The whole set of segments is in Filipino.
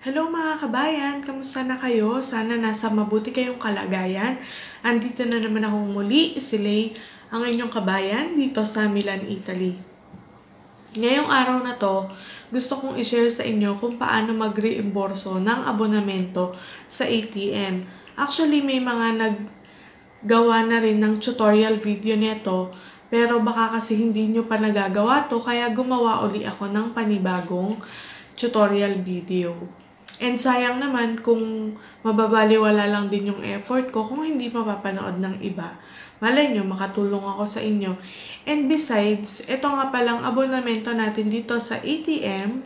Hello mga kabayan! Kamusta na kayo? Sana nasa mabuti kayong kalagayan. Andito na naman akong muli, si Lay, ang inyong kabayan dito sa Milan, Italy. Ngayong araw na to, gusto kong i-share sa inyo kung paano mag-reimborso ng abonamento sa ATM. Actually, may mga naggawa na rin ng tutorial video nito, pero baka kasi hindi nyo pa nagagawa to, kaya gumawa uli ako ng panibagong tutorial video. And sayang naman kung mababaliwala lang din yung effort ko kung hindi mapapanood ng iba. Malay nyo, makatulong ako sa inyo. And besides, ito nga palang abonamento natin dito sa ATM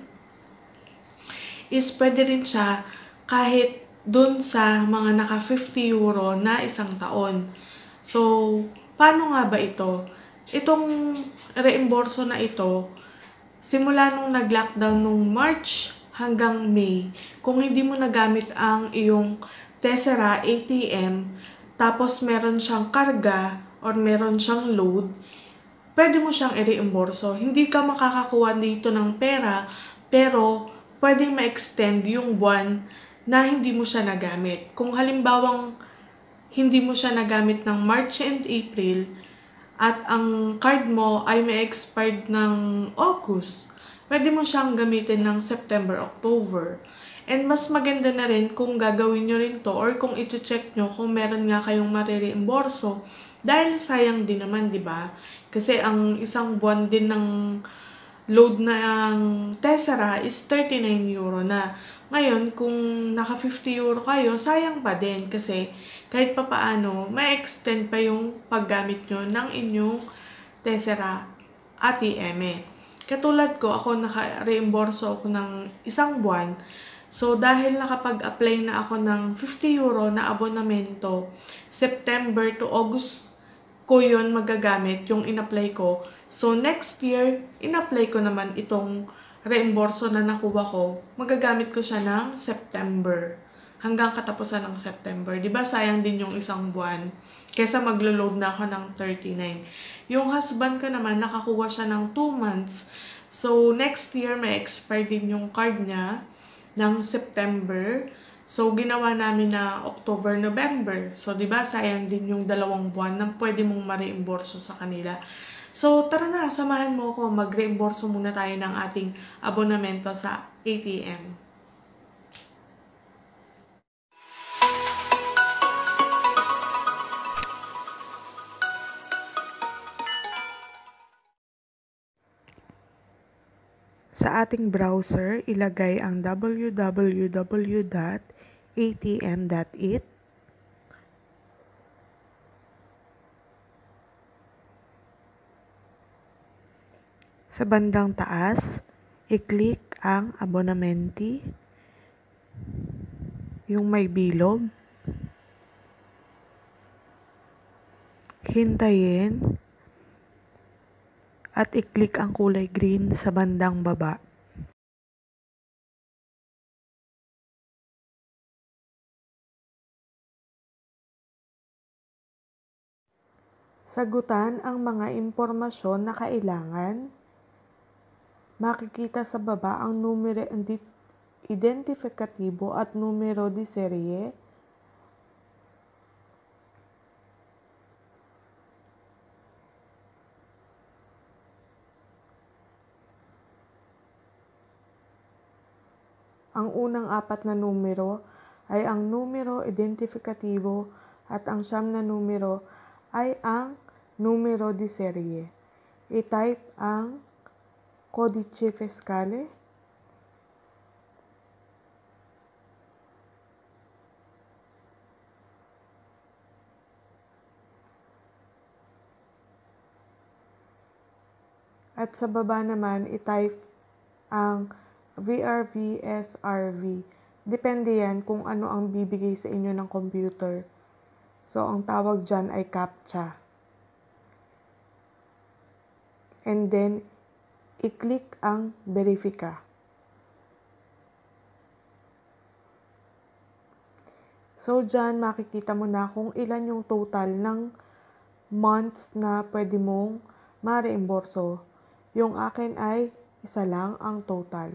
is pwede rin siya kahit dun sa mga naka 50 euro na isang taon. So, paano nga ba ito? Itong reimborso na ito, simula nung nag-lockdown nung March hanggang May, kung hindi mo nagamit ang iyong Tessera ATM, tapos meron siyang karga or meron siyang load, pwede mo siyang i-reimborso. Hindi ka makakakuha dito ng pera, pero pwedeng ma-extend yung buwan na hindi mo siya nagamit. Kung halimbawang hindi mo siya nagamit ng March and April, at ang card mo ay may expired ng August, pwede mo siyang gamitin ng September, October. And mas maganda na rin kung gagawin nyo rin to or kung iti-check nyo kung meron nga kayong marireimborso. Dahil sayang din naman, di ba? Kasi ang isang buwan din ng load ng Tessera is 39 euro na. Ngayon, kung naka 50 euro kayo, sayang pa din kasi kahit papaano, may extend pa yung paggamit nyo ng inyong Tessera ATM. Katulad ko, ako naka-reimborso ako ng isang buwan. So, dahil nakapag-apply na ako ng 50 euro na abonamento, September to August ko yun magagamit, yung in-apply ko. So, next year, in-apply ko naman itong reimborso na nakuha ko. Magagamit ko siya ng September. Hanggang katapusan ng September. Diba sayang din yung isang buwan? Kesa maglo-load na ako ng 39. Yung husband ko naman, nakakuha siya ng 2 months. So, next year, may expire din yung card niya ng September. So, ginawa namin na October, November. So, diba, sayang din yung 2 buwan na pwede mong ma-reimborso sa kanila. So, tara na, samahan mo ko. Mag-reimborso muna tayo ng ating abonamento sa ATM. Sa ating browser, ilagay ang www.atm.it. Sa bandang taas, i-click ang Abbonamenti, yung may bilog. Hintayin at i-click ang kulay green sa bandang baba. Sagutan ang mga impormasyon na kailangan. Makikita sa baba ang numero identifikatibo at numero di serye. Ang unang 4 na numero ay ang numero identifikatibo at ang 9 na numero ay ang numero di serye. I-type ang Codice fiscale. At sa baba naman, i-type ang VRV, SRV. Depende yan kung ano ang bibigay sa inyo ng computer. So, ang tawag dyan ay CAPTCHA. And then, i-click ang Verifika. So, dyan makikita mo na kung ilan yung total ng months na pwede mong ma-reimborso. Yung akin ay isa lang ang total.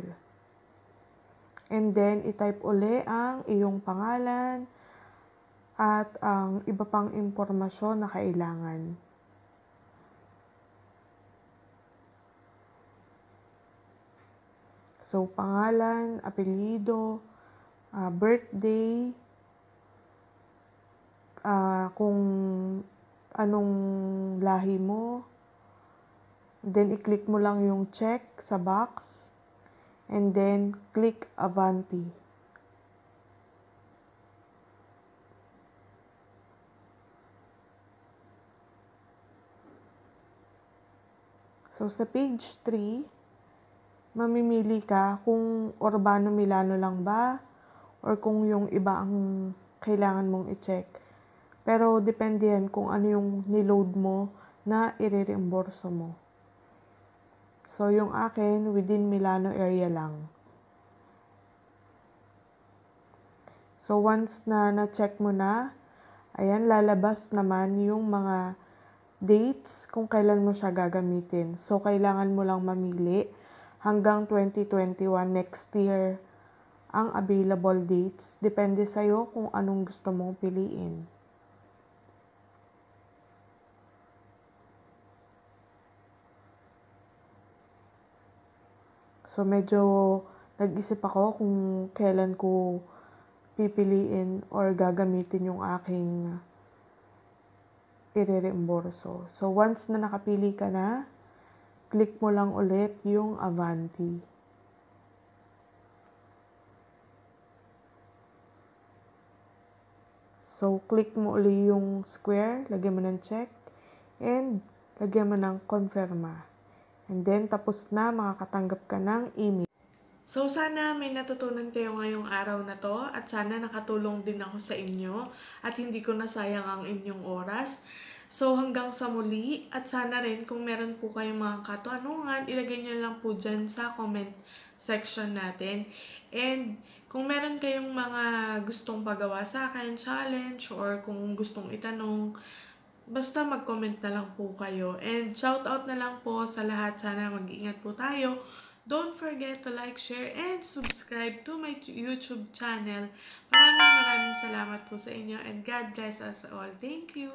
And then, itype uli ang iyong pangalan at ang iba pang impormasyon na kailangan. So, pangalan, apelyido, birthday, kung anong lahi mo. Then, i-click mo lang yung check sa box. And then, click Avanti. So, sa page 3, mamimili ka kung Urbano Milano lang ba or kung yung iba ang kailangan mong i-check. Pero, depende yan kung ano yung niload mo na i-reimburso mo. So, yung akin, within Milano area lang. So, once na na-check mo na, ayan, lalabas naman yung mga dates kung kailan mo siya gagamitin. So, kailangan mo lang mamili hanggang 2021 next year ang available dates. Depende sa'yo kung anong gusto mong piliin. So, medyo nag-isip ako kung kailan ko pipiliin or gagamitin yung aking i-reimburso. So, once na nakapili ka na, click mo lang ulit yung Avanti. So, click mo ulit yung square, lagyan mo ng check, and lagyan mo ng confirma. And then, tapos na, makakatanggap ka ng email. So, sana may natutunan kayo ngayong araw na to at sana nakatulong din ako sa inyo at hindi ko nasayang ang inyong oras. So, hanggang sa muli at sana rin kung meron po kayong mga katanungan, ilagay nyo lang po dyan sa comment section natin. And kung meron kayong mga gustong pagawa sa akin, challenge, or kung gustong itanong, basta mag-comment na lang po kayo. And shoutout na lang po sa lahat. Sana mag-ingat po tayo. Don't forget to like, share, and subscribe to my YouTube channel. Maraming salamat po sa inyo and God bless us all. Thank you!